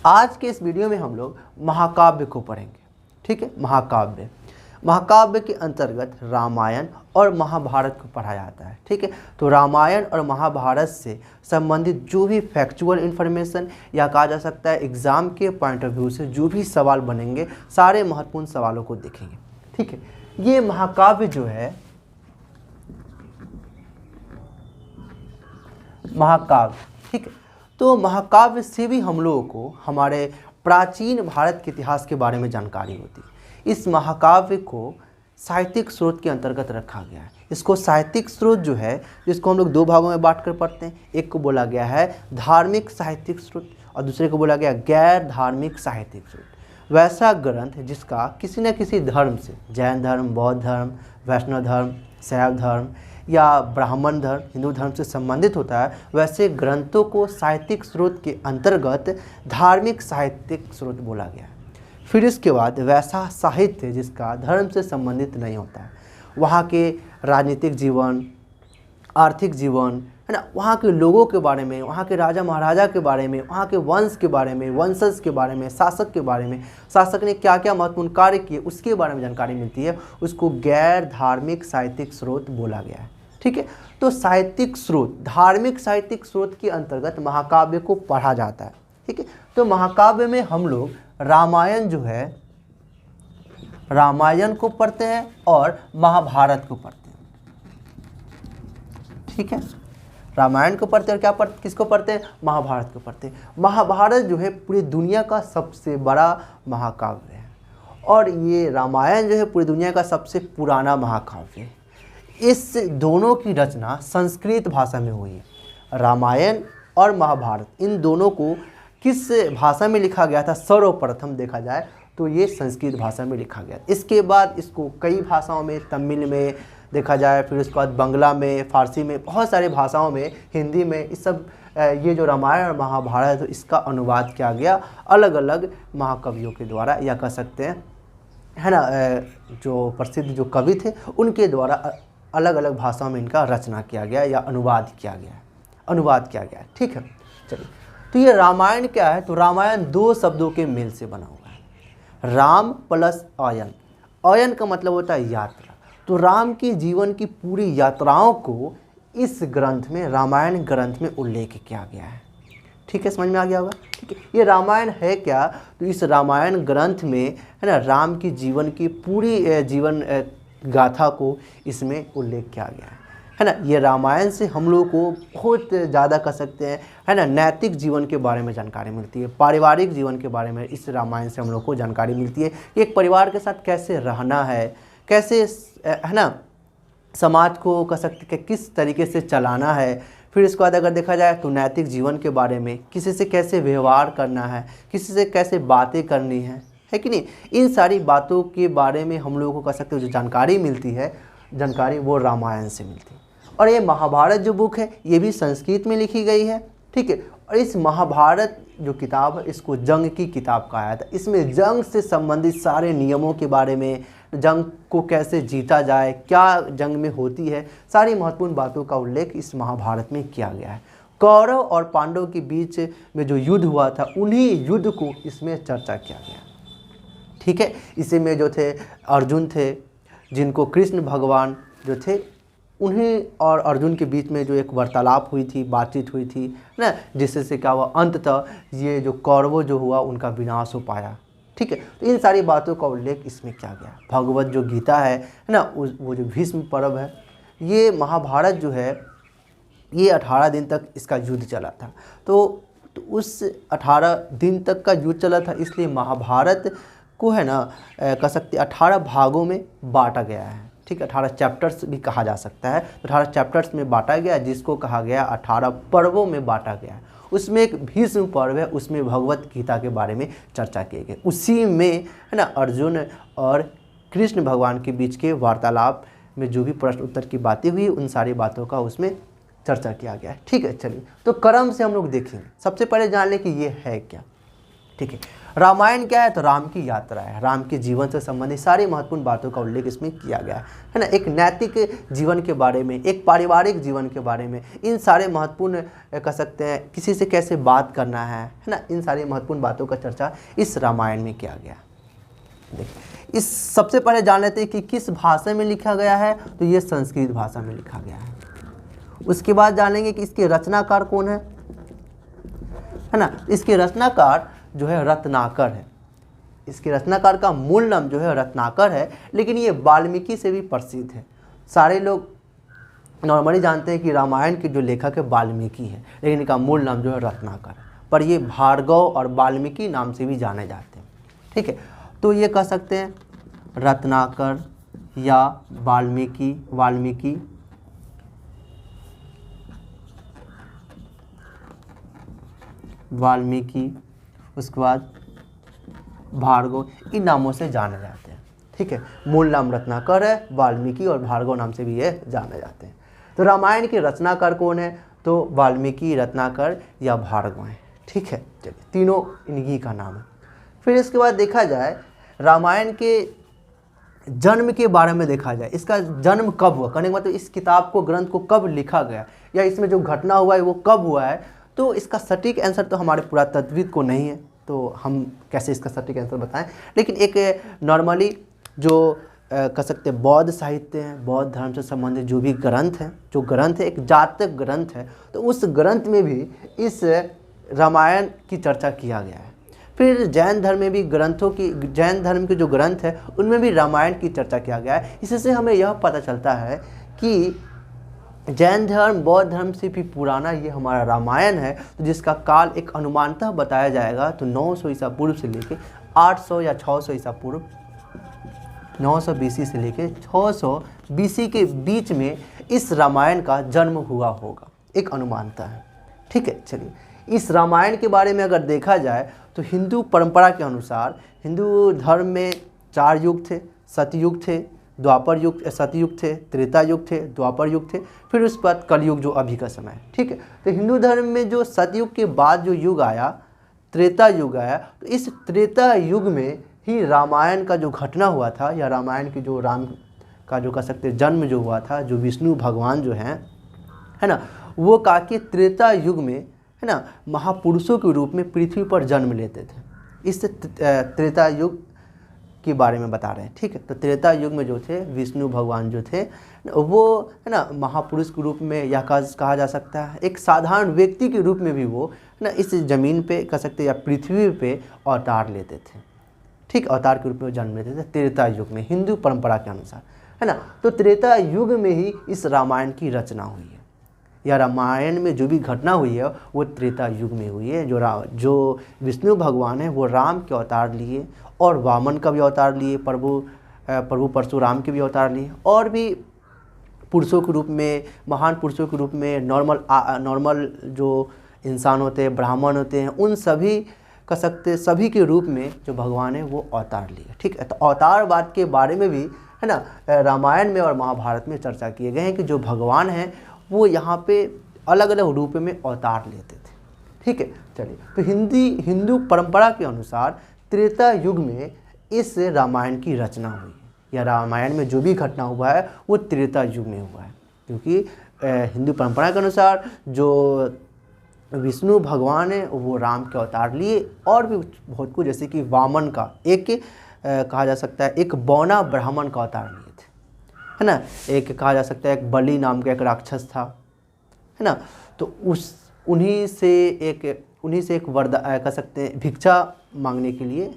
आज के इस वीडियो में हम लोग महाकाव्य को पढ़ेंगे। ठीक है, महाकाव्य के अंतर्गत रामायण और महाभारत को पढ़ा जाता है। ठीक है, तो रामायण और महाभारत से संबंधित जो भी फैक्चुअल इन्फॉर्मेशन या कहा जा सकता है एग्ज़ाम के पॉइंट ऑफ व्यू से जो भी सवाल बनेंगे, सारे महत्वपूर्ण सवालों को देखेंगे। ठीक है, ये महाकाव्य जो है, महाकाव्य, ठीक है, तो महाकाव्य से भी हम लोगों को हमारे प्राचीन भारत के इतिहास के बारे में जानकारी होती है। इस महाकाव्य को साहित्यिक स्रोत के अंतर्गत रखा गया है। इसको साहित्यिक स्रोत जो है, जिसको हम लोग दो भागों में बांट कर पढ़ते हैं। एक को बोला गया है धार्मिक साहित्यिक स्रोत और दूसरे को बोला गया गैर धार्मिक साहित्यिक स्रोत। वैसा ग्रंथ जिसका किसी न किसी धर्म से, जैन धर्म, बौद्ध धर्म, वैष्णव धर्म, शैव धर्म या ब्राह्मण धर्म, हिंदू धर्म से संबंधित होता है, वैसे ग्रंथों को साहित्यिक स्रोत के अंतर्गत धार्मिक साहित्यिक स्रोत बोला गया है। फिर इसके बाद वैसा साहित्य जिसका धर्म से संबंधित नहीं होता है, वहाँ के राजनीतिक जीवन, आर्थिक जीवन, है ना, वहाँ के लोगों के बारे में, वहाँ के राजा महाराजा के बारे में, वहाँ के वंश के बारे में, वंशज के बारे में, शासक के बारे में, शासक ने क्या क्या महत्वपूर्ण कार्य किए, उसके बारे में जानकारी मिलती है। उसको गैर धार्मिक साहित्यिक स्रोत बोला गया है। ठीक है, तो साहित्यिक स्रोत, धार्मिक साहित्यिक स्रोत के अंतर्गत महाकाव्य को पढ़ा जाता है। ठीक है, तो महाकाव्य में हम लोग रामायण जो है, रामायण को पढ़ते हैं और महाभारत को पढ़ते हैं। ठीक है, रामायण को पढ़ते हैं और क्या पढ़ते, किसको पढ़ते हैं, महाभारत को पढ़ते हैं। महाभारत जो है पूरी दुनिया का सबसे बड़ा महाकाव्य है और ये रामायण जो है पूरी दुनिया का सबसे पुराना महाकाव्य है। इस दोनों की रचना संस्कृत भाषा में हुई है। रामायण और महाभारत, इन दोनों को किस भाषा में लिखा गया था, सर्वप्रथम देखा जाए तो ये संस्कृत भाषा में लिखा गया। इसके बाद इसको कई भाषाओं में, तमिल में देखा जाए, फिर उसके बाद बंगला में, फारसी में, बहुत सारे भाषाओं में, हिंदी में, इस सब ये जो रामायण और महाभारत इसका अनुवाद किया गया अलग अलग महाकवियों के द्वारा, या कह सकते हैं, है ना, जो प्रसिद्ध जो कवि थे उनके द्वारा अलग अलग भाषाओं में इनका रचना किया गया या अनुवाद किया गया। ठीक है, चलिए, तो ये रामायण क्या है, तो रामायण दो शब्दों के मेल से बना हुआ है, राम प्लस अयन। अयन का मतलब होता है यात्रा। तो राम के जीवन की पूरी यात्राओं को इस ग्रंथ में, रामायण ग्रंथ में उल्लेख किया गया है। ठीक है, समझ में आ गया होगा। ठीक है, ये रामायण है क्या, तो इस रामायण ग्रंथ में, है ना, राम की जीवन की पूरी जीवन गाथा को इसमें उल्लेख किया गया है ना। ये रामायण से हम लोग को बहुत ज़्यादा कह सकते हैं, है ना, नैतिक जीवन के बारे में जानकारी मिलती है, पारिवारिक जीवन के बारे में इस रामायण से हम लोग को जानकारी मिलती है कि एक परिवार के साथ कैसे रहना है, कैसे, है ना, समाज को कह सकते हैं किस तरीके से चलाना है। फिर इसके बाद अगर देखा जाए तो नैतिक जीवन के बारे में, किसी से कैसे व्यवहार करना है, किसी से कैसे बातें करनी है कि नहीं, इन सारी बातों के बारे में हम लोगों को कह सकते हो जो जानकारी मिलती है, जानकारी वो रामायण से मिलती है। और ये महाभारत जो बुक है ये भी संस्कृत में लिखी गई है। ठीक है, और इस महाभारत जो किताब है इसको जंग की किताब कहा जाता है। इसमें जंग से संबंधित सारे नियमों के बारे में, जंग को कैसे जीता जाए, क्या जंग में होती है, सारी महत्वपूर्ण बातों का उल्लेख इस महाभारत में किया गया है। कौरव और पांडव के बीच में जो युद्ध हुआ था, उन्हीं युद्ध को इसमें चर्चा किया गया। ठीक है, इसी में जो थे अर्जुन थे, जिनको कृष्ण भगवान जो थे, उन्हीं और अर्जुन के बीच में जो एक वार्तालाप हुई थी, बातचीत हुई थी ना, जिससे क्या हुआ, अंततः ये जो कौरवों जो हुआ उनका विनाश हो पाया। ठीक है, तो इन सारी बातों का उल्लेख इसमें किया गया। भगवत जो गीता है ना, वो जो भीष्म पर्व है, ये महाभारत जो है ये 18 दिन तक इसका युद्ध चला था। तो उस 18 दिन तक का युद्ध चला था, इसलिए महाभारत को, है ना, कह सकते 18 भागों में बांटा गया है। ठीक है, 18 चैप्टर्स भी कहा जा सकता है। 18 चैप्टर्स में बांटा गया, जिसको कहा गया 18 पर्वों में बांटा गया है। उसमें एक भीष्म पर्व है, उसमें भगवत गीता के बारे में चर्चा की गई। उसी में, है ना, अर्जुन और कृष्ण भगवान के बीच के वार्तालाप में जो भी प्रश्न उत्तर की बातें हुई, उन सारी बातों का उसमें चर्चा किया गया है। ठीक है, चलिए, तो क्रम से हम लोग देखेंगे। सबसे पहले जान लें कि ये है क्या। ठीक है। रामायण क्या है? तो राम की यात्रा है, राम के जीवन से संबंधित सारी महत्वपूर्ण बातों का उल्लेख इसमें किया गया है ना। एक नैतिक जीवन के बारे में, एक पारिवारिक जीवन के बारे में, इन सारे महत्वपूर्ण कह सकते हैं किसी से कैसे बात करना है ना, इन सारी महत्वपूर्ण बातों का चर्चा इस रामायण में किया गया। देखिए, इस सबसे पहले जान लेते हैं कि किस भाषा में लिखा गया है। तो ये संस्कृत भाषा में लिखा गया है। उसके बाद जानेंगे कि इसके रचनाकार कौन है ना। इसके रचनाकार जो है रत्नाकर है। इसके रचनाकार का मूल नाम जो है रत्नाकर है, लेकिन ये वाल्मीकि से भी प्रसिद्ध है। सारे लोग नॉर्मली जानते हैं कि रामायण के जो लेखक है वाल्मीकि है, लेकिन इनका मूल नाम जो है रत्नाकर है। पर ये भार्गव और वाल्मीकि नाम से भी जाने जाते हैं। ठीक है, तो ये कह सकते हैं रत्नाकर या वाल्मीकि उसके बाद भार्गव, इन नामों से जाने जाते हैं। ठीक है, मूल नाम रत्नाकर है, वाल्मीकि और भार्गव नाम से भी ये जाने जाते हैं। तो रामायण के रचनाकार कौन है? तो वाल्मीकि, रत्नाकर या भार्गव हैं। ठीक है, चलिए तीनों इन्हीं का नाम है। फिर इसके बाद देखा जाए रामायण के जन्म के बारे में देखा जाए, इसका जन्म कब हुआ, कहने का मतलब इस किताब को, ग्रंथ को कब लिखा गया या इसमें जो घटना हुआ है वो कब हुआ है। तो इसका सटीक आंसर तो हमारे पुरातत्वविद को नहीं है, तो हम कैसे इसका सटीक आंसर बताएं। लेकिन एक नॉर्मली जो कह सकते हैं बौद्ध साहित्य हैं, बौद्ध धर्म से संबंधित जो भी ग्रंथ हैं, जो ग्रंथ है एक जातक ग्रंथ है, तो उस ग्रंथ में भी इस रामायण की चर्चा किया गया है। फिर जैन धर्म में भी जैन धर्म के जो ग्रंथ है उनमें भी रामायण की चर्चा किया गया है। इससे हमें यह पता चलता है कि जैन धर्म, बौद्ध धर्म से भी पुराना ये हमारा रामायण है, तो जिसका काल एक अनुमानतः बताया जाएगा तो 900 ईसा पूर्व से लेके 800 या 600 ईसा पूर्व, 900 BC से लेके 600 BC के बीच में इस रामायण का जन्म हुआ होगा, एक अनुमानता है। ठीक है, चलिए इस रामायण के बारे में अगर देखा जाए तो हिंदू परंपरा के अनुसार हिंदू धर्म में 4 युग थे, सतयुग थे, द्वापर युग, सतयुग थे, त्रेता युग थे, द्वापर युग थे, फिर उसके बाद कलयुग जो अभी का समय है। ठीक है, तो हिंदू धर्म में जो सतयुग के बाद जो युग आया, त्रेता युग आया, तो इस त्रेता युग में ही रामायण का जो घटना हुआ था, या रामायण की जो राम का जो कह सकते जन्म जो हुआ था, जो विष्णु भगवान जो हैं है ना, वो कहा कि त्रेता युग में है ना महापुरुषों के रूप में पृथ्वी पर जन्म लेते थे। इस त्रेता युग के बारे में बता रहे हैं। ठीक है, तो त्रेता युग में जो थे विष्णु भगवान जो थे वो है ना महापुरुष के रूप में या कहा जा सकता है, एक साधारण व्यक्ति के रूप में भी वो है ना इस ज़मीन पे कह सकते या पृथ्वी पे अवतार लेते थे। ठीक, अवतार के रूप में जन्म लेते थे त्रेता युग में, हिंदू परंपरा के अनुसार है ना। तो त्रेता युग में ही इस रामायण की रचना हुई है, या रामायण में जो भी घटना हुई है वो त्रेता युग में हुई है। जो विष्णु भगवान है वो राम के अवतार लिए, और वामन का भी अवतार लिए, प्रभु परशुराम के भी अवतार लिए, और भी पुरुषों के रूप में, महान पुरुषों के रूप में, नॉर्मल जो इंसान होते हैं, ब्राह्मण होते हैं, उन सभी कह सकते सभी के रूप में जो भगवान है वो अवतार लिए। ठीक है, तो अवतारवाद के बारे में भी है ना रामायण में और महाभारत में चर्चा किए गए हैं कि जो भगवान हैं वो यहाँ पे अलग अलग रूप में अवतार लेते थे। ठीक है, चलिए तो हिंदू परंपरा के अनुसार त्रेता युग में इस रामायण की रचना हुई है, या रामायण में जो भी घटना हुआ है वो त्रेता युग में हुआ है, क्योंकि हिंदू परंपरा के अनुसार जो विष्णु भगवान है वो राम के अवतार लिए, और भी बहुत कुछ, जैसे कि वामन का कहा जा सकता है एक बौना ब्राह्मण का अवतार लिए थे, है ना। एक कहा जा सकता है एक बलि नाम का एक राक्षस था, है ना। तो उन्हीं से एक वरदान कह सकते हैं भिक्षा मांगने के लिए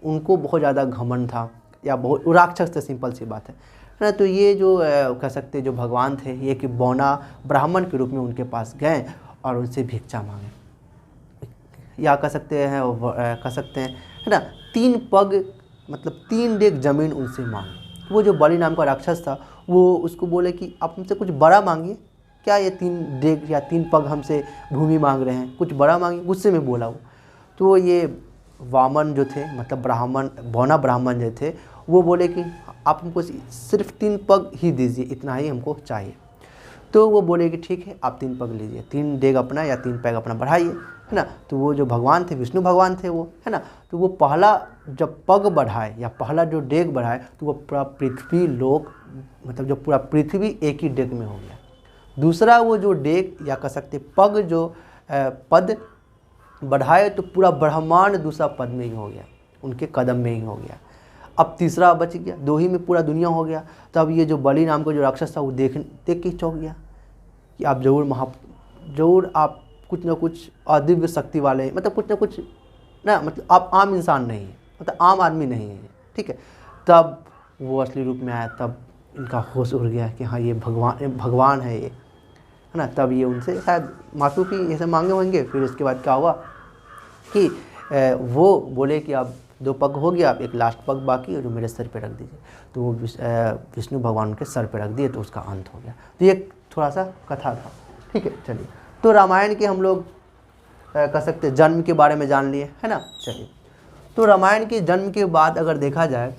उनको बहुत ज़्यादा घमंड था, या बहुत राक्षस थे, सिंपल सी बात है ना। तो ये जो कह सकते हैं जो भगवान थे ये कि बौना ब्राह्मण के रूप में उनके पास गए और उनसे भिक्षा मांगे, या कह सकते हैं है ना 3 पग मतलब 3 डेग ज़मीन उनसे मांगे। वो जो बलि नाम का राक्षस था वो उसको बोले कि आप हमसे कुछ बड़ा मांगिए, क्या ये 3 डेग या 3 पग हमसे भूमि मांग रहे हैं, कुछ बड़ा मांगिए, गुस्से में बोला वो। तो ये वामन जो थे मतलब बौना ब्राह्मण जो थे वो बोले कि आप हमको सिर्फ 3 पग ही दीजिए, इतना ही हमको चाहिए। तो वो बोले कि ठीक है आप 3 पग लीजिए, 3 डेग अपना या 3 पैग अपना बढ़ाइए। है ना। तो वो जो भगवान थे, विष्णु भगवान थे वो, है ना। तो वो पहला जब पग बढ़ाए या पहला जो डेग बढ़ाए तो वो पूरा पृथ्वी लोक, मतलब जो पूरा पृथ्वी एक ही डेग में हो गया। दूसरा वो जो डेग या कह सकते पग जो पद बढ़ाए तो पूरा ब्रह्मांड दूसरा पद में ही हो गया, उनके कदम में ही हो गया। अब तीसरा बच गया, 2 ही में पूरा दुनिया हो गया। तब ये जो बलि नाम का जो राक्षस था वो देख के चौंक गया कि आप जरूर आप कुछ ना कुछ अदिव्य शक्ति वाले हैं, मतलब कुछ ना कुछ ना, मतलब आप आम इंसान नहीं है, मतलब आम आदमी नहीं है, ठीक है। तब वो असली रूप में आया, तब इनका होश उड़ गया कि हाँ ये भगवान है ये, है ना। तब ये उनसे शायद माफी की ऐसे मांगे होंगे। फिर उसके बाद क्या हुआ कि वो बोले कि अब 2 पग हो गया, अब एक लास्ट पग बाकी है जो मेरे सर पे रख दीजिए। तो वो विष्णु भगवान के सर पे रख दिए, तो उसका अंत हो गया। तो ये थोड़ा सा कथा था, ठीक है। चलिए, तो रामायण के हम लोग कह सकते जन्म के बारे में जान लिए, है ना। चलिए, तो रामायण के जन्म के बाद अगर देखा जाए,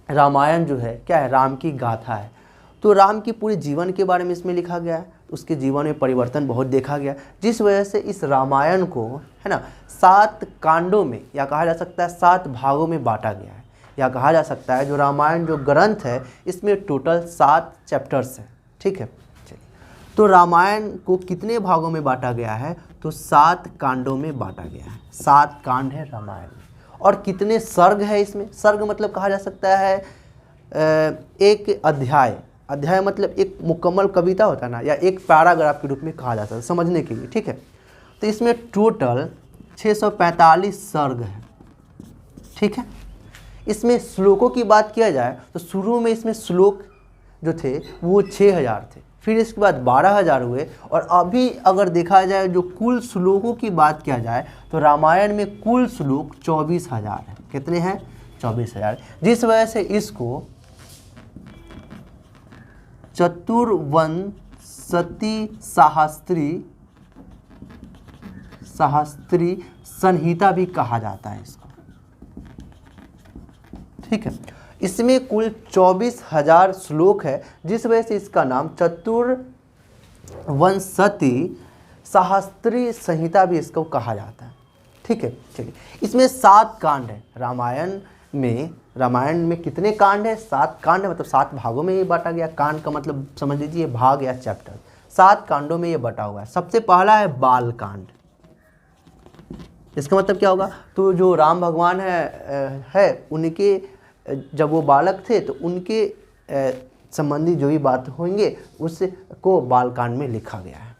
रामायण जो है क्या है, राम की गाथा है। तो राम की पूरे जीवन के बारे में इसमें लिखा गया है। उसके जीवन में परिवर्तन बहुत देखा गया, जिस वजह से इस रामायण को, है ना, 7 कांडों में या कहा जा सकता है 7 भागों में बांटा गया है। या कहा जा सकता है जो रामायण जो ग्रंथ है इसमें टोटल 7 चैप्टर्स हैं, ठीक है। चलिए, तो रामायण को कितने भागों में बांटा गया है, तो 7 कांडों में बांटा गया है। 7 कांड है रामायण में। और कितने सर्ग है इसमें, सर्ग मतलब कहा जा सकता है एक अध्याय मतलब एक मुकम्मल कविता होता है ना, या एक पैराग्राफ के रूप में कहा जाता है समझने के लिए, ठीक है। तो इसमें टोटल 645 सर्ग है, ठीक है। इसमें श्लोकों की बात किया जाए तो शुरू में इसमें श्लोक जो थे वो 6000 थे, फिर इसके बाद 12000 हुए, और अभी अगर देखा जाए जो कुल श्लोकों की बात किया जाए तो रामायण में कुल श्लोक 24000 है। कितने हैं? 24000। जिस वजह से इसको चतुर्वंशति शास्त्री संहिता भी कहा जाता है इसको, ठीक है। इसमें कुल 24000 श्लोक है, जिस वजह से इसका नाम चतुर्वंशति शास्त्री संहिता भी इसको कहा जाता है, ठीक है। चलिए, इसमें 7 कांड है रामायण में कितने कांड है? 7 कांड है, मतलब 7 भागों में ये बांटा गया। कांड का मतलब समझ लीजिए भाग या चैप्टर। 7 कांडों में ये बटा हुआ है। सबसे पहला है बाल कांड। इसका मतलब क्या होगा? तो जो राम भगवान है उनके जब वो बालक थे तो उनके संबंधी जो भी बात होंगे उसको बाल कांड में लिखा गया है।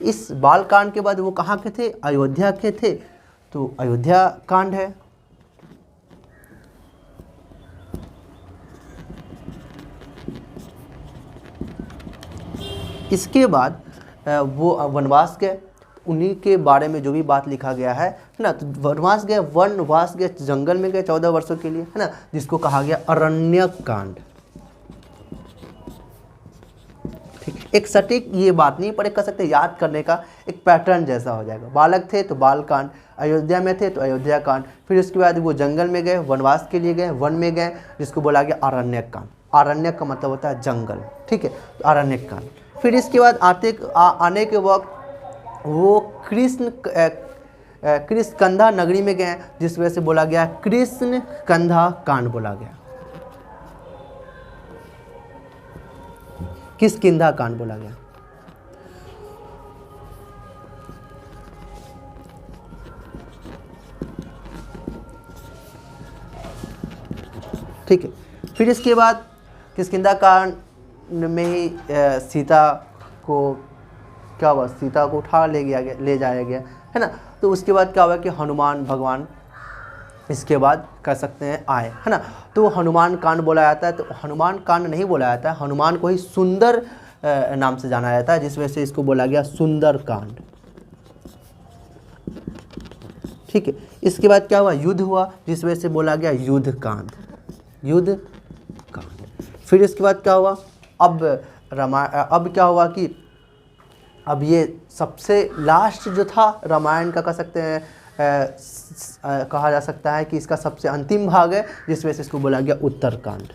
इस बाल कांड के बाद वो कहाँ के थे? अयोध्या के थे, तो अयोध्या कांड है। इसके बाद वो वनवास गए, उन्हीं के बारे में जो भी बात लिखा गया है ना। तो वनवास गए जंगल में गए 14 वर्षों के लिए, है ना, जिसको कहा गया अरण्यक कांड, ठीक। एक सटीक ये बात नहीं पर एक कह सकते याद करने का एक पैटर्न जैसा हो जाएगा। बालक थे तो बाल कांड, अयोध्या में थे तो अयोध्या कांड, फिर उसके बाद वो जंगल में गए, वनवास के लिए गए, वन में गए, जिसको बोला गया अरण्यक कांड। अरण्यक का मतलब होता है जंगल, ठीक है, तो अरण्यक कांड। फिर इसके बाद आने के वक्त वो कृष्णकंधा नगरी में गए, जिस वजह से बोला गया कृष्णकंधा कांड बोला गया, किष्किंधा कांड बोला गया। ठीक है, फिर इसके बाद किष्किंधा कांड में ही सीता को क्या हुआ? सीता को उठा ले जाया गया, है ना। तो उसके बाद क्या हुआ कि हनुमान भगवान इसके बाद कह सकते हैं आए, है ना। तो हनुमान कांड बोला जाता है, तो हनुमान कांड नहीं बोला जाता है, हनुमान को ही सुंदर नाम से जाना जाता है, जिस वजह से इसको बोला गया सुंदर कांड, ठीक है। इसके बाद क्या हुआ? युद्ध हुआ, जिस वजह से बोला गया युद्ध कांड। फिर इसके बाद क्या हुआ? अब क्या हुआ कि अब ये सबसे लास्ट जो था रामायण का कह सकते हैं कहा जा सकता है कि इसका सबसे अंतिम भाग है, जिस वजह से इसको बोला गया उत्तरकांड।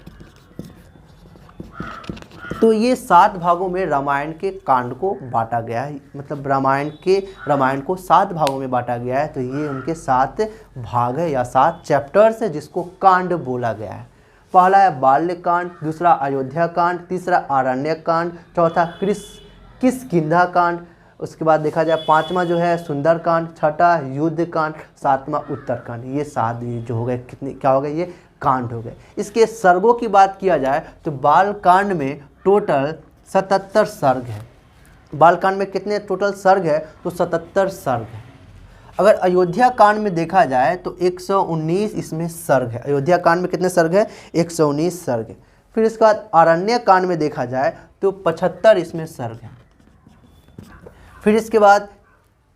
तो ये 7 भागों में रामायण के कांड को बांटा गया है, मतलब रामायण को 7 भागों में बांटा गया है। तो ये उनके 7 भाग है या 7 चैप्टर्स है जिसको कांड बोला गया है। पहला है बाल्यकांड, दूसरा अयोध्या कांड, तीसरा आरण्यक कांड, चौथा किष्किंधा कांड, उसके बाद देखा जाए 5वां जो है सुंदरकांड, छठा युद्ध कांड, 7वां उत्तरकांड। ये 7 जो हो गए, कितने क्या हो गए, ये कांड हो गए। इसके सर्गों की बात किया जाए तो बालकांड में टोटल 77 सर्ग है। बालकांड में कितने टोटल सर्ग है, तो 77 सर्ग है। अगर अयोध्या कांड में देखा जाए तो 119 इसमें सर्ग है। अयोध्या कांड में कितने सर्ग है, 119 सर्ग है। फिर इसके बाद आरण्य कांड में देखा जाए तो 75 इसमें सर्ग है। फिर इसके बाद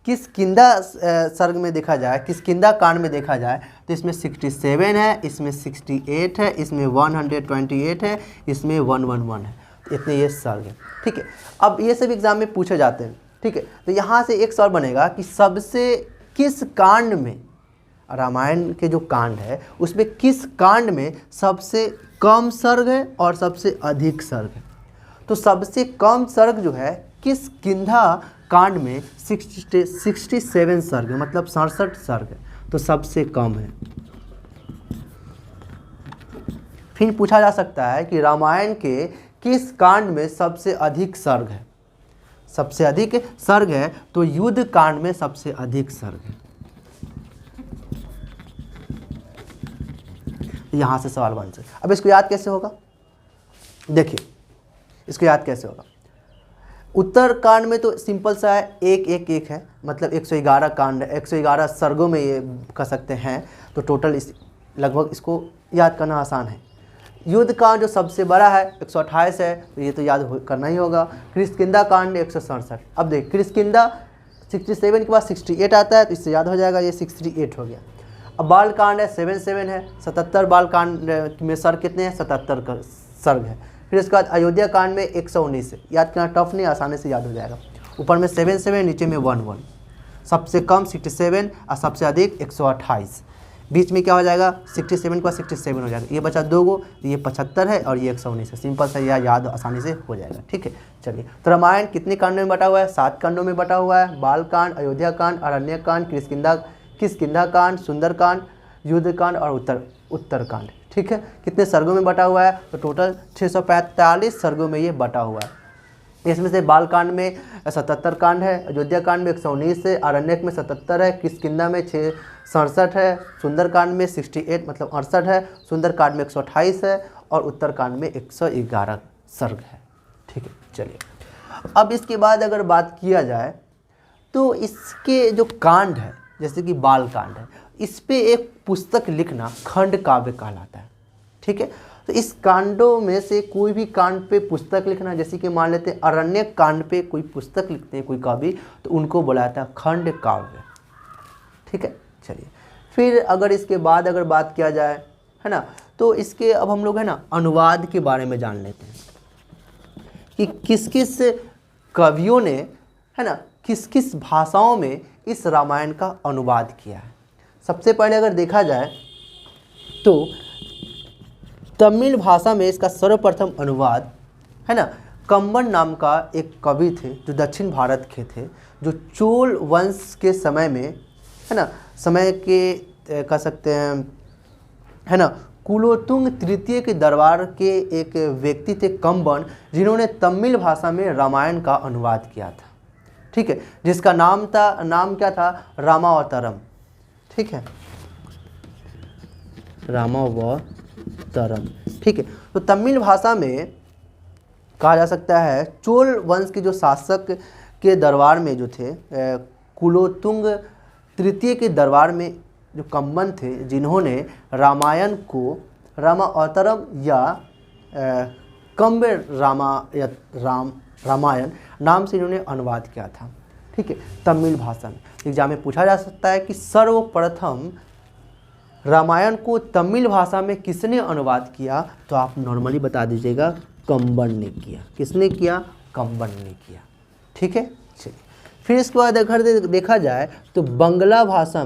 किष्किंधा सर्ग में देखा जाए, किष्किंधा कांड में देखा जाए तो इसमें 67 है, इसमें 68 है, इसमें 128 है, इसमें 111 है। इतने ये सर्ग है। ठीक है, अब ये सब एग्जाम में पूछे जाते हैं। ठीक है, तो यहाँ से एक सवाल बनेगा कि सबसे किस कांड में, रामायण के जो कांड है उसमें किस कांड में सबसे कम सर्ग है और सबसे अधिक सर्ग है। तो सबसे कम सर्ग जो है किष्किंधा कांड में 67 सर्ग है, मतलब 67 सर्ग है, तो सबसे कम है। फिर पूछा जा सकता है कि रामायण के किस कांड में सबसे अधिक सर्ग है। सबसे अधिक सर्ग है तो युद्ध कांड में सबसे अधिक सर्ग है। यहां से सवाल बन सकता है। अब इसको याद कैसे होगा, देखिए इसको याद कैसे होगा। उत्तर कांड में तो सिंपल सा है, 1-1-1 है, मतलब 111 कांड है, 111 सर्गों में ये कह सकते हैं। तो टोटल लगभग इसको याद करना आसान है। युद्ध कांड जो सबसे बड़ा है 128 है, तो ये तो याद करना ही होगा। किष्किंधा कांड 167। अब देख किष्किंधा 67 के बाद 68 आता है, तो इससे याद हो जाएगा, ये 68 हो गया। अब बाल कांड है 77 है, 77 बाल कांड में सर्ग कितने हैं, 77 का सर्ग है। फिर उसके बाद अयोध्या कांड में 119 है, याद करना टफ नहीं, आसानी से याद हो जाएगा। ऊपर में 77, नीचे में 11, सबसे कम 67 और सबसे अधिक 128। बीच में क्या हो जाएगा, 67 के बाद 67 हो जाएगा, ये बचा 2 गो, ये 75 है और ये 119 है। सिंपल सा यह याद आसानी से हो जाएगा। ठीक है, चलिए। तो रामायण कितने कांडों में बटा हुआ है, 7 कांडों में बटा हुआ है। बाल कांड, अयोध्या कांड, अरण्य कांड, किष्किंधा कांड, सुंदरकांड, युद्ध कांड और उत्तरकांड। ठीक है, कितने सर्गों में बटा हुआ है, तो टोटल 645 सर्गों में ये बटा हुआ है। इसमें से बाल कांड में 77 कांड है, अयोध्या कांड में 119 है, आरण्यक में 77 है, किष्किंधा में 67 है, सुंदरकांड में 68 मतलब 68 है, सुंदरकांड में 128 है और उत्तरकांड में 111 सर्ग है। ठीक है, चलिए। अब इसके बाद अगर बात किया जाए तो इसके जो कांड है, जैसे कि बाल कांड है, इस पे एक पुस्तक लिखना खंड काव्य कहलाता है। ठीक है, तो इस कांडों में से कोई भी कांड पे पुस्तक लिखना, जैसे कि मान लेते हैं अरण्य कांड पे कोई पुस्तक लिखते हैं कोई कवि, तो उनको बोला जाता है खंड काव्य। ठीक है, चलिए। फिर अगर इसके बाद अगर बात किया जाए, है ना, तो इसके अब हम लोग है ना अनुवाद के बारे में जान लेते हैं कि किस किस कवियों ने, है ना, किस किस भाषाओं में इस रामायण का अनुवाद किया है। सबसे पहले अगर देखा जाए तो तमिल भाषा में इसका सर्वप्रथम अनुवाद, है ना, कंबन नाम का एक कवि थे जो दक्षिण भारत के थे, जो चोल वंश के समय में, है ना, समय के कह सकते हैं, है ना, कुलोतुंग तृतीय के दरबार के एक व्यक्ति थे कंबन, जिन्होंने तमिल भाषा में रामायण का अनुवाद किया था। ठीक है, जिसका नाम क्या था, रामावतारम। ठीक है, रामावतारम। ठीक है, तो तमिल भाषा में कहा जा सकता है चोल वंश के जो शासक के दरबार में जो थे, कुलोतुंग तृतीय के दरबार में जो कंबन थे, जिन्होंने रामायण को रामावतारम या कंब रामायण नाम से इन्होंने अनुवाद किया था। ठीक है, तमिल भाषा में। एग्जाम में पूछा जा सकता है कि सर्वप्रथम रामायण को तमिल भाषा में किसने अनुवाद किया, तो आप नॉर्मली बता दीजिएगा कंबन ने किया। किसने किया, कंबन ने किया। ठीक है, चलिए। फिर इसके बाद अगर देखा जाए तो बांग्ला भाषा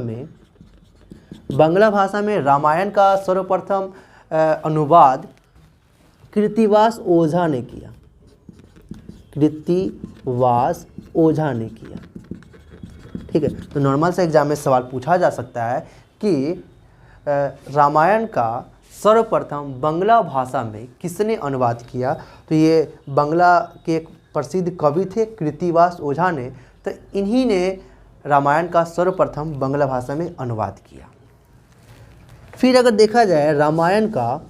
में रामायण का सर्वप्रथम अनुवाद कृतिवास ओझा ने किया। कृत्तिवास ओझा ने किया। ठीक है, तो नॉर्मल से एग्जाम में सवाल पूछा जा सकता है कि रामायण का सर्वप्रथम बांग्ला भाषा में किसने अनुवाद किया। तो ये बांग्ला के एक प्रसिद्ध कवि थे कृत्तिवास ओझा ने, तो इन्हीं ने रामायण का सर्वप्रथम बांग्ला भाषा में अनुवाद किया। फिर अगर देखा जाए रामायण का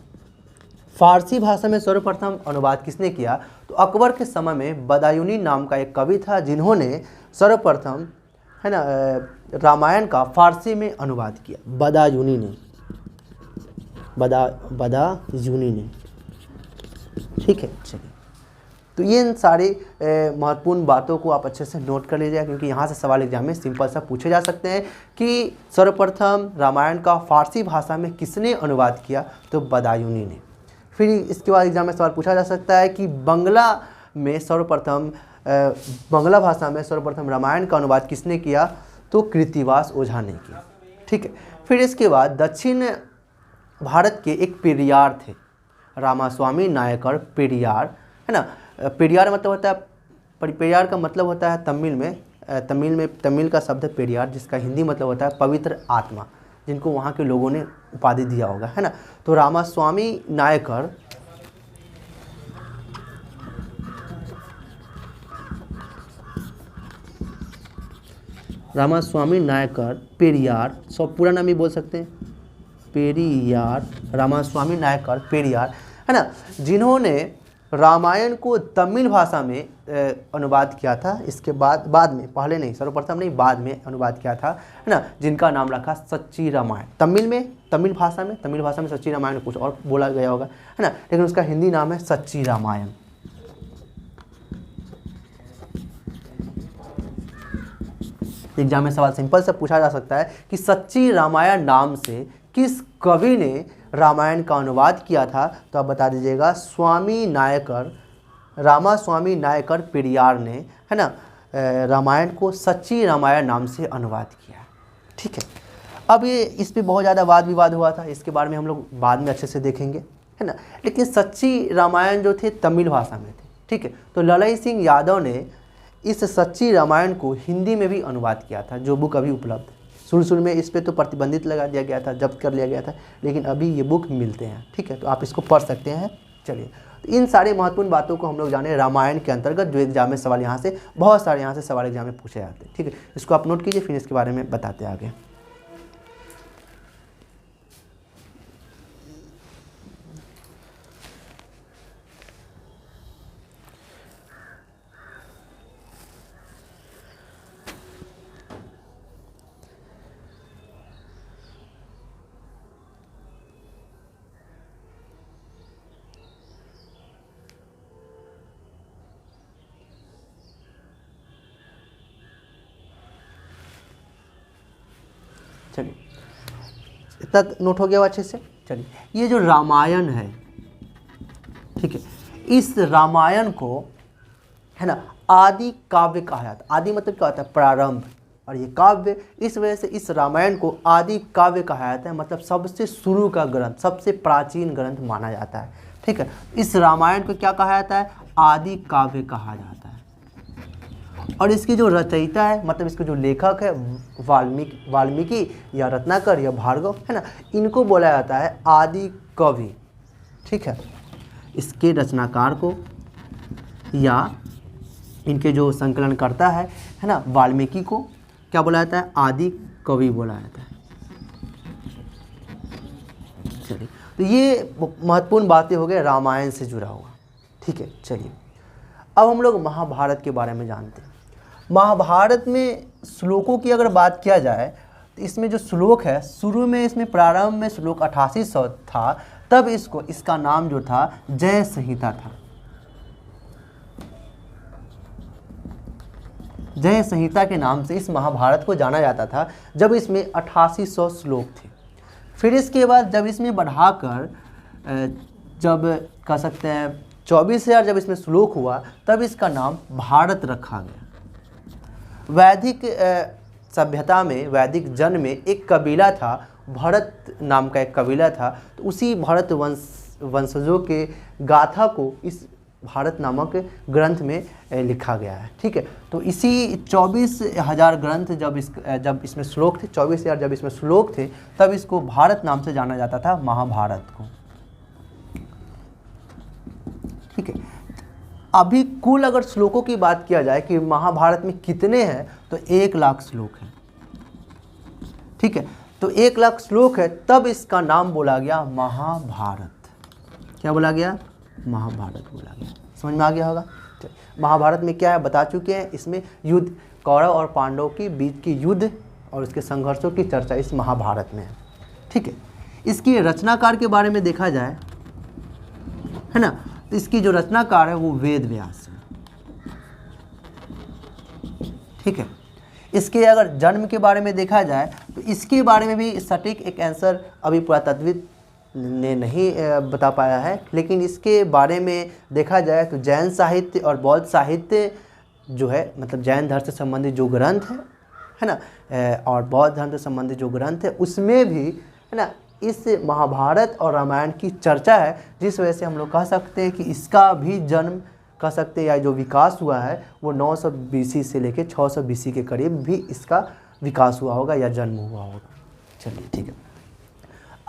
फारसी भाषा में सर्वप्रथम अनुवाद किसने किया, तो अकबर के समय में बदायूनी नाम का एक कवि था जिन्होंने सर्वप्रथम है ना रामायण का फारसी में अनुवाद किया, बदायूनी ने, बदायूनी ने। ठीक है, चलिए, तो ये इन सारी महत्वपूर्ण बातों को आप अच्छे से नोट कर लीजिएगा, क्योंकि यहाँ से सवाल एग्जाम में सिंपल सा पूछे जा सकते हैं कि सर्वप्रथम रामायण का फारसी भाषा में किसने अनुवाद किया, तो बदायूनी ने। फिर इसके बाद एग्जाम में सवाल पूछा जा सकता है कि बांग्ला भाषा में सर्वप्रथम रामायण का अनुवाद किसने किया, तो कृत्तिवास ओझा ने किया। ठीक है, फिर इसके बाद दक्षिण भारत के एक पेरियार थे, रामास्वामी नायकर पेरियार, है ना। पेरियार मतलब होता है, पेरियार का मतलब होता है तमिल का शब्द है पेरियार, जिसका हिंदी मतलब होता है पवित्र आत्मा, जिनको वहाँ के लोगों ने उपाधि दिया होगा, है ना। तो रामास्वामी नायकर पेरियार, सब पूरा नाम ही बोल सकते हैं, पेरियार, रामास्वामी नायकर पेरियार, है ना, जिन्होंने रामायण को तमिल भाषा में अनुवाद किया था। इसके बाद में, पहले नहीं, सर्वप्रथम नहीं, बाद में अनुवाद किया था, है ना, जिनका नाम रखा सच्ची रामायण। तमिल भाषा में सच्ची रामायण कुछ और बोला गया होगा, है ना, लेकिन उसका हिंदी नाम है सच्ची रामायण। एग्जाम में सवाल सिंपल से पूछा जा सकता है कि सच्ची रामायण नाम से किस कवि ने रामायण का अनुवाद किया था, तो आप बता दीजिएगा रामास्वामी नायकर पेरियार ने, है ना, रामायण को सच्ची रामायण नाम से अनुवाद किया। ठीक है, अब ये इस पर बहुत ज़्यादा वाद विवाद हुआ था, इसके बारे में हम लोग बाद में अच्छे से देखेंगे, है ना। लेकिन सच्ची रामायण जो थे तमिल भाषा में थे। ठीक है, तो ललई सिंह यादव ने इस सच्ची रामायण को हिंदी में भी अनुवाद किया था, जो बुक अभी उपलब्ध है। शुरू में इस पे तो प्रतिबंधित लगा दिया गया था, जब्त कर लिया गया था, लेकिन अभी ये बुक मिलते हैं। ठीक है, तो आप इसको पढ़ सकते हैं। चलिए, तो इन सारे महत्वपूर्ण बातों को हम लोग जाने रामायण के अंतर्गत, जो एग्जाम में सवाल यहाँ से बहुत सारे यहाँ से सवाल एग्जाम में पूछे जाते हैं। ठीक है, इसको आप नोट कीजिए, फिर इसके बारे में बताते आगे। चलिए, इतना नोट हो गया अच्छे से। चलिए, ये जो रामायण है, ठीक है, इस रामायण को, है ना, आदि काव्य कहा जाता है। आदि मतलब क्या होता है, प्रारंभ, और ये काव्य, इस वजह से इस रामायण को आदि काव्य कहा जाता है, मतलब सबसे शुरू का ग्रंथ, सबसे प्राचीन ग्रंथ माना जाता है। ठीक है, इस रामायण को क्या कहा जाता है, आदि काव्य कहा जाता है। और इसकी जो रचयिता है, मतलब इसके जो लेखक है, वाल्मीकि या रत्नाकर या भार्गव, है ना, इनको बोला जाता है आदि कवि। ठीक है, इसके रचनाकार को या इनके जो संकलन करता है ना, वाल्मीकि को क्या बोला जाता है, आदि कवि बोला जाता है। चलिए, तो ये महत्वपूर्ण बातें हो गए रामायण से जुड़ा हुआ। ठीक है, चलिए, अब हम लोग महाभारत के बारे में जानते हैं। महाभारत में श्लोकों की अगर बात किया जाए, तो इसमें जो श्लोक है, शुरू में इसमें प्रारंभ में श्लोक 8800 था, तब इसका नाम जो था जय संहिता था। जय संहिता के नाम से इस महाभारत को जाना जाता था, जब इसमें 8800 श्लोक थे। फिर इसके बाद जब इसमें बढ़ाकर जब कह सकते हैं 24,000 जब इसमें श्लोक हुआ, तब इसका नाम भारत रखा गया। वैदिक सभ्यता में, वैदिक जन में एक कबीला था, भरत नाम का एक कबीला था, तो उसी भरत वंशजों के गाथा को इस महाभारत नामक ग्रंथ में लिखा गया है। ठीक है, तो इसी 24,000 ग्रंथ जब इसमें श्लोक थे, 24,000 जब इसमें श्लोक थे, तब इसको भारत नाम से जाना जाता था, महाभारत को। ठीक है, अभी कुल अगर श्लोकों की बात किया जाए कि महाभारत में कितने हैं, तो 1,00,000 श्लोक हैं। ठीक है, तो 1,00,000 श्लोक है, तब इसका नाम बोला गया महाभारत। क्या बोला गया? महाभारत बोला गया। समझ में आ गया होगा। महाभारत में क्या है बता चुके हैं, इसमें युद्ध, कौरव और पांडवों के बीच की युद्ध और उसके संघर्षों की चर्चा इस महाभारत में है। ठीक है, इसकी रचनाकार के बारे में देखा जाए, है ना, तो इसकी जो रचनाकार है वो वेद व्यास है। ठीक है, इसके अगर जन्म के बारे में देखा जाए तो इसके बारे में भी सटीक एक आंसर अभी पुरातत्वविद ने नहीं बता पाया है, लेकिन इसके बारे में देखा जाए तो जैन साहित्य और बौद्ध साहित्य जो है, मतलब जैन धर्म से संबंधित जो ग्रंथ है ना, और बौद्ध धर्म से संबंधित जो ग्रंथ है, उसमें भी, है ना, इस महाभारत और रामायण की चर्चा है, जिस वजह से हम लोग कह सकते हैं कि इसका भी जन्म कह सकते हैं, या जो विकास हुआ है वो 900 BC से लेकर 600 BC के करीब भी इसका विकास हुआ होगा या जन्म हुआ होगा। चलिए ठीक है,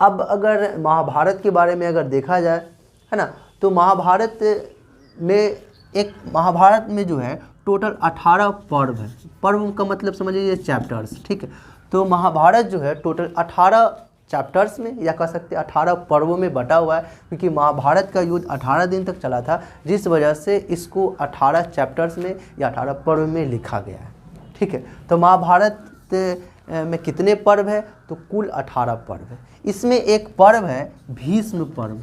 अब अगर महाभारत के बारे में अगर देखा जाए, है ना, तो महाभारत में जो है टोटल 18 पर्व है। पर्व का मतलब समझिए चैप्टर्स। ठीक है, तो महाभारत जो है टोटल 18 चैप्टर्स में, या कह सकते हैं 18 पर्वों में बटा हुआ है, क्योंकि महाभारत का युद्ध 18 दिन तक चला था, जिस वजह से इसको 18 चैप्टर्स में या 18 पर्व में लिखा गया है। ठीक है, तो महाभारत में कितने पर्व है, तो कुल 18 पर्व है। इसमें एक पर्व है भीष्म पर्व,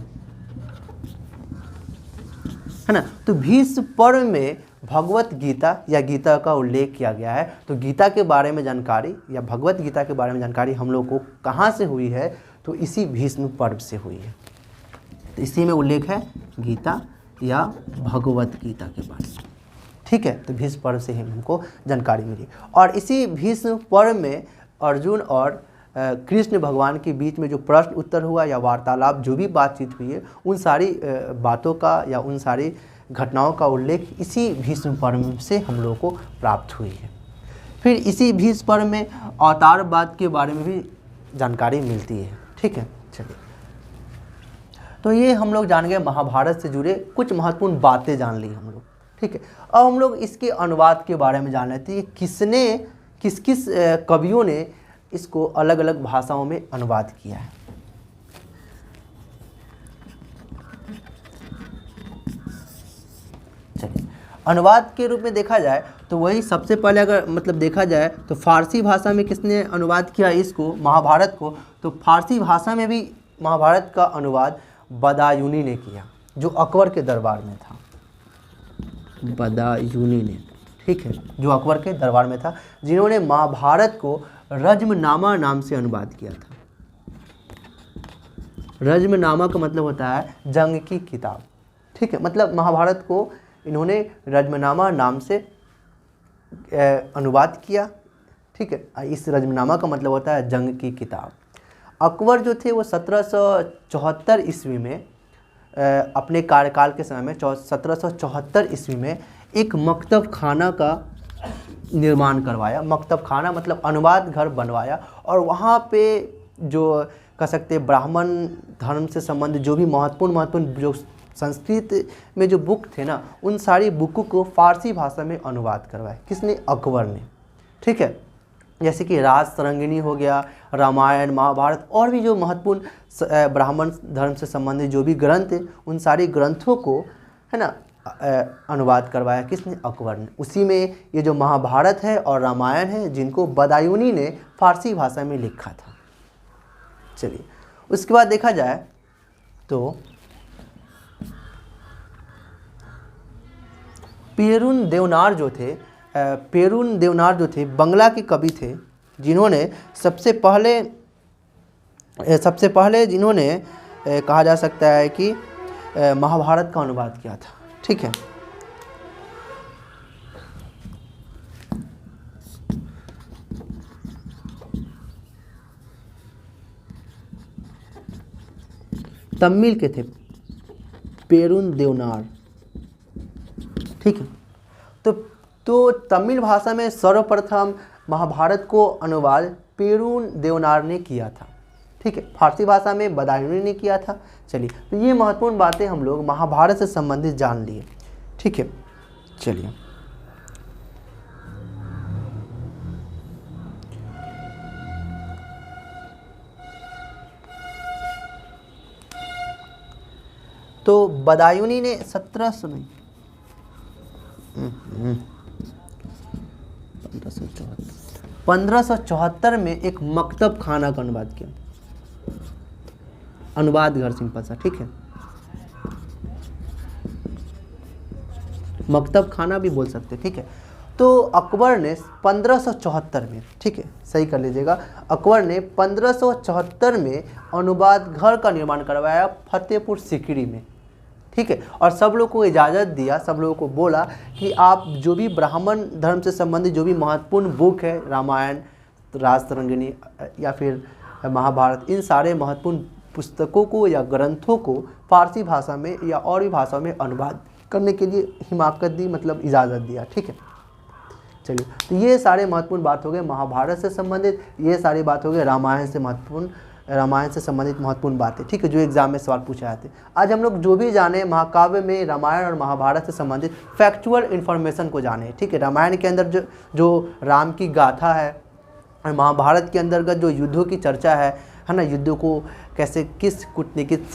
है ना, तो भीष्म पर्व में भगवत गीता या गीता का उल्लेख किया गया है। तो गीता के बारे में जानकारी या भगवत गीता के बारे में जानकारी हम लोग को कहाँ से हुई है, तो इसी भीष्म पर्व से हुई है। तो इसी में उल्लेख है गीता या भगवत गीता के बारे में। ठीक है, तो भीष्म पर्व से ही हमको जानकारी मिली। और इसी भीष्म पर्व में अर्जुन और कृष्ण भगवान के बीच में जो प्रश्न उत्तर हुआ या वार्तालाप, जो भी बातचीत हुई है, उन सारी बातों का या उन सारी घटनाओं का उल्लेख इसी भीष्म पर्व से हम लोगों को प्राप्त हुई है। फिर इसी भीष्म पर्व में अवतारवाद के बारे में भी जानकारी मिलती है। ठीक है, चलिए, तो ये हम लोग जान गए महाभारत से जुड़े कुछ महत्वपूर्ण बातें जान ली हम लोग। ठीक है, अब हम लोग इसके अनुवाद के बारे में जान लेते हैं, किस किस कवियों ने इसको अलग अलग भाषाओं में अनुवाद किया है। चलिए, अनुवाद के रूप में देखा जाए तो वही सबसे पहले अगर मतलब देखा जाए तो फारसी भाषा में किसने अनुवाद किया इसको, महाभारत को, तो फारसी भाषा में भी महाभारत का अनुवाद बदायूनी ने किया, जो अकबर के दरबार में था। बदायूनी ने, ठीक है, जो अकबर के दरबार में था, जिन्होंने महाभारत को रज्मनामा नाम से अनुवाद किया था। रज्मनामा का मतलब होता है जंग की किताब। ठीक है, मतलब महाभारत को इन्होंने रज्मनामा नाम से अनुवाद किया। ठीक है, इस रज्मनामा का मतलब होता है जंग की किताब। अकबर जो थे वो 1774 ईस्वी में अपने कार्यकाल के समय में 1774 ईस्वी में एक मकतब खाना का निर्माण करवाया। मकतब खाना मतलब अनुवाद घर बनवाया, और वहाँ पे जो कह सकते हैं ब्राह्मण धर्म से संबंधित जो भी महत्वपूर्ण जो संस्कृत में जो बुक थे ना, उन सारी बुकों को फारसी भाषा में अनुवाद करवाया। किसने? अकबर ने। ठीक है, जैसे कि राज तरंगिणी हो गया, रामायण, महाभारत, और भी जो महत्वपूर्ण ब्राह्मण धर्म से संबंधित जो भी ग्रंथ हैं, उन सारे ग्रंथों को, है ना, अनुवाद करवाया। किसने? अकबर ने। उसी में ये जो महाभारत है और रामायण है, जिनको बदायूनी ने फारसी भाषा में लिखा था। चलिए, उसके बाद देखा जाए तो पेरुन देवनार जो थे बंगला के कवि थे, जिन्होंने सबसे पहले जिन्होंने कहा जा सकता है कि महाभारत का अनुवाद किया था। ठीक है, तमिल के थे पेरुन देवनार। ठीक है। तो तमिल भाषा में सर्वप्रथम महाभारत को अनुवाद पेरुन देवनार ने किया था। ठीक है, फारसी भाषा में बदायूनी ने किया था। चलिए, तो ये महत्वपूर्ण बातें हम लोग महाभारत से संबंधित जान लिए। ठीक है, चलिए तो बदायूनी ने 1574 में एक मकतब खाना का अनुवाद किया। अनुवाद घर सिंपल सा, ठीक है, मकतब खाना भी बोल सकते, ठीक है। तो अकबर ने 1574 में, ठीक है, सही कर लीजिएगा, अकबर ने 1574 में अनुवाद घर का निर्माण करवाया फतेहपुर सीकरी में। ठीक है, और सब लोग को इजाज़त दिया, सब लोगों को बोला कि आप जो भी ब्राह्मण धर्म से संबंधित जो भी महत्वपूर्ण बुक है, रामायण, राजतरंगिणी या फिर महाभारत, इन सारे महत्वपूर्ण पुस्तकों को या ग्रंथों को फारसी भाषा में या और भी भाषाओं में अनुवाद करने के लिए हिमाकत दी, मतलब इजाज़त दिया। ठीक है, चलिए, तो ये सारे महत्वपूर्ण बात हो गए महाभारत से संबंधित, ये सारी बात हो गई रामायण से संबंधित महत्वपूर्ण बातें, ठीक है, जो एग्जाम में सवाल पूछे जाते हैं। आज हम लोग जो भी जाने महाकाव्य में रामायण और महाभारत से संबंधित फैक्चुअल इन्फॉर्मेशन को जाने। ठीक है, रामायण के अंदर जो राम की गाथा है और महाभारत के अंतर्गत जो युद्धों की चर्चा है ना, युद्धों को कैसे किस कूटनीतिक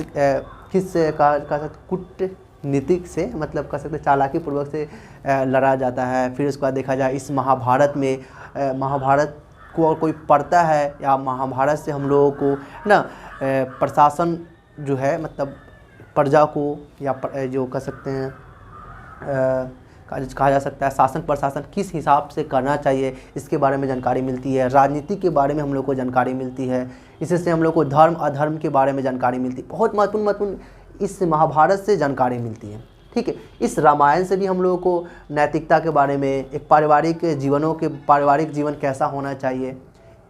से, मतलब कह सकते चालाकी पूर्वक से लड़ा जाता है। फिर उसके बाद देखा जाए इस महाभारत में महाभारत को और कोई पढ़ता है या महाभारत से हम लोगों को ना प्रशासन जो है, मतलब प्रजा को या जो कह सकते हैं कहा जा सकता है शासन प्रशासन किस हिसाब से करना चाहिए, इसके बारे में जानकारी मिलती है। राजनीति के बारे में हम लोग को जानकारी मिलती है, इससे हम लोग को धर्म अधर्म के बारे में जानकारी मिलती है। बहुत महत्वपूर्ण इस महाभारत से जानकारी मिलती है। ठीक है, इस रामायण से भी हम लोगों को नैतिकता के बारे में, एक पारिवारिक जीवन कैसा होना चाहिए,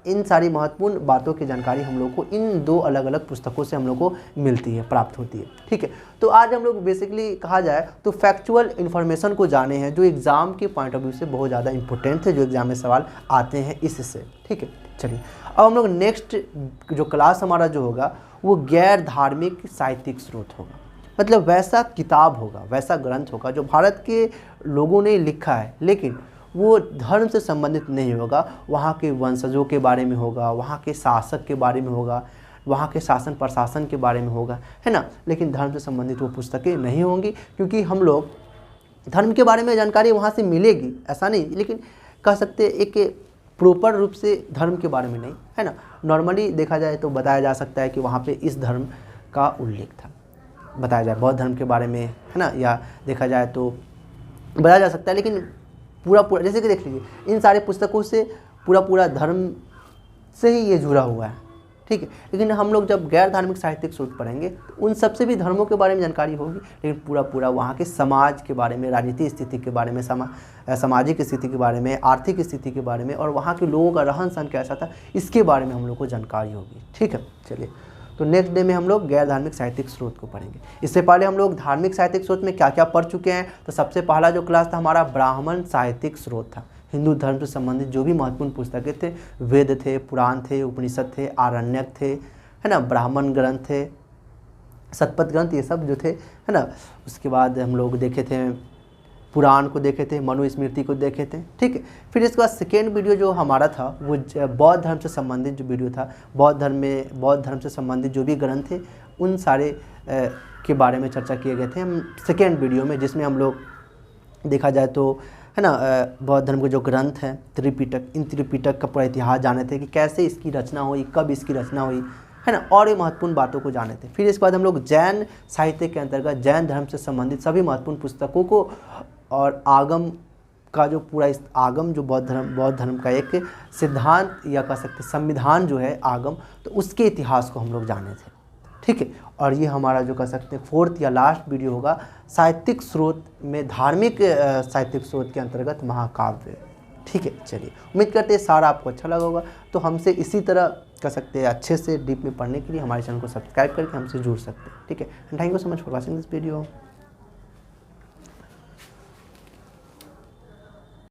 इन सारी महत्वपूर्ण बातों की जानकारी हम लोग को इन दो अलग अलग पुस्तकों से हम लोग को मिलती है, प्राप्त होती है। ठीक है, तो आज हम लोग बेसिकली कहा जाए तो फैक्चुअल इन्फॉर्मेशन को जाने हैं, जो एग्ज़ाम के पॉइंट ऑफ व्यू से बहुत ज़्यादा इंपॉर्टेंट है, जो एग्ज़ाम में सवाल आते हैं इससे। ठीक है, चलिए अब हम लोग नेक्स्ट जो क्लास हमारा जो होगा वो गैर धार्मिक साहित्यिक स्रोत होगा, मतलब वैसा किताब होगा, वैसा ग्रंथ होगा जो भारत के लोगों ने लिखा है लेकिन वो धर्म से संबंधित नहीं होगा, वहाँ के वंशजों के बारे में होगा, वहाँ के शासक के बारे में होगा, वहाँ के शासन प्रशासन के बारे में होगा, है ना, लेकिन धर्म से संबंधित वो पुस्तकें नहीं होंगी, क्योंकि हम लोग धर्म के बारे में जानकारी वहाँ से मिलेगी ऐसा नहीं, लेकिन कह सकते एक प्रॉपर रूप से धर्म के बारे में नहीं, है ना। नॉर्मली देखा जाए तो बताया जा सकता है कि वहाँ पे इस धर्म का उल्लेख था, बताया जाए बौद्ध धर्म के बारे में, है ना, या देखा जाए तो बताया जा सकता है, लेकिन पूरा जैसे कि देख लीजिए इन सारे पुस्तकों से पूरा धर्म से ही ये जुड़ा हुआ है। ठीक है, लेकिन हम लोग जब गैर धार्मिक साहित्यिक स्रोत पढ़ेंगे तो उन सबसे भी धर्मों के बारे में जानकारी होगी, लेकिन पूरा वहाँ के समाज के बारे में, राजनीतिक स्थिति के बारे में, सामाजिक स्थिति के बारे में, आर्थिक स्थिति के बारे में और वहाँ के लोगों का रहन सहन कैसा था, इसके बारे में हम लोग को जानकारी होगी। ठीक है, चलिए तो नेक्स्ट डे में हम लोग गैर धार्मिक साहित्यिक स्रोत को पढ़ेंगे। इससे पहले हम लोग धार्मिक साहित्यिक स्रोत में क्या क्या पढ़ चुके हैं, तो सबसे पहला जो क्लास था हमारा ब्राह्मण साहित्यिक स्रोत था। हिंदू धर्म से संबंधित जो भी महत्वपूर्ण पुस्तकें थे, वेद थे, पुराण थे, उपनिषद थे, आरण्यक थे, है ना, ब्राह्मण ग्रंथ थे, शतपथ ग्रंथ, ये सब जो थे, है ना। उसके बाद हम लोग देखे थे पुराण को देखे थे, मनुस्मृति को देखे थे। ठीक है, फिर इसके बाद सेकेंड वीडियो जो हमारा था वो बौद्ध धर्म से संबंधित जो वीडियो था, बौद्ध धर्म से संबंधित जो भी ग्रंथ थे उन सारे के बारे में चर्चा किए गए थे हम सेकेंड वीडियो में, जिसमें हम लोग देखा जाए तो, है ना, बौद्ध धर्म के जो ग्रंथ हैं त्रिपिटक, इन त्रिपिटक का पूरा इतिहास जाने थे कि कैसे इसकी रचना हुई, कब इसकी रचना हुई, है ना, और ये महत्वपूर्ण बातों को जाने थे। फिर इसके बाद हम लोग जैन साहित्य के अंतर्गत जैन धर्म से संबंधित सभी महत्वपूर्ण पुस्तकों को और आगम का जो पूरा इस आगम जो बौद्ध धर्म का एक सिद्धांत या कह सकते संविधान जो है आगम, तो उसके इतिहास को हम लोग जाने थे। ठीक है, और ये हमारा जो कह सकते हैं फोर्थ या लास्ट वीडियो होगा साहित्यिक स्रोत में, धार्मिक साहित्यिक स्रोत के अंतर्गत महाकाव्य। ठीक है, चलिए उम्मीद करते हैं सारा आपको अच्छा लगा होगा। तो हमसे इसी तरह कह सकते हैं अच्छे से डीप में पढ़ने के लिए हमारे चैनल को सब्सक्राइब करके हमसे जुड़ सकते हैं। ठीक है, thank you so much for watching this video.